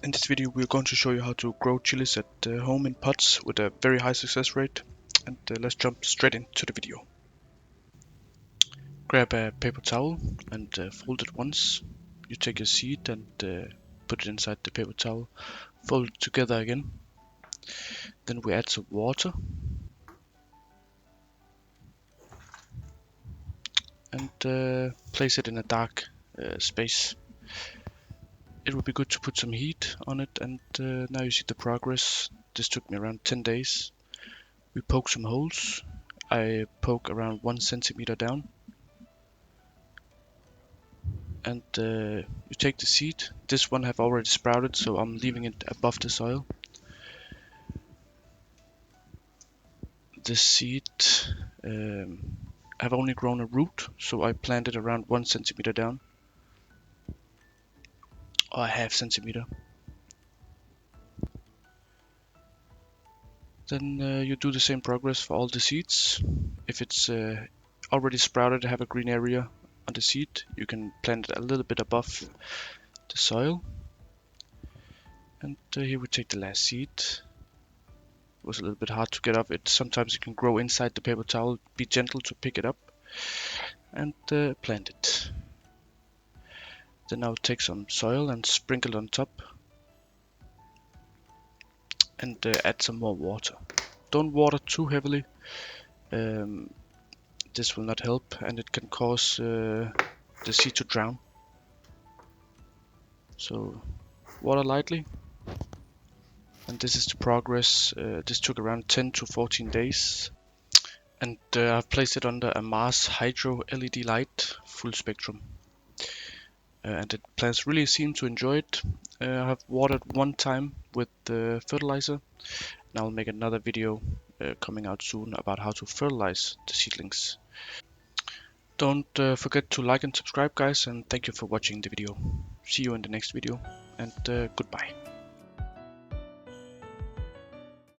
In this video we're going to show you how to grow chilies at home in pots with a very high success rate, and let's jump straight into the video. Grab a paper towel and fold it once. You take a seed and put it inside the paper towel, fold it together again. Then we add some water and place it in a dark space. It would be good to put some heat on it, and now you see the progress. This took me around 10 days. We poke some holes. I poke around 1 centimeter down, and you take the seed. This one have already sprouted, so I'm leaving it above the soil. This seed have only grown a root, so I planted around 1 centimeter down, or a half centimeter. Then you do the same progress for all the seeds. If it's already sprouted, have a green area on the seed, you can plant it a little bit above the soil. And here we take the last seed. It was a little bit hard to get up. Sometimes it can grow inside the paper towel. Be gentle to pick it up and plant it. Then I'll take some soil and sprinkle it on top, and add some more water. Don't water too heavily. This will not help, and it can cause the seed to drown. So water lightly. And this is the progress. This took around 10 to 14 days. And I've placed it under a Mars Hydro LED light, full spectrum. And the plants really seem to enjoy it. I have watered one time with the fertilizer. And I'll make another video coming out soon about how to fertilize the seedlings. Don't forget to like and subscribe, guys, and thank you for watching the video. See you in the next video, and goodbye.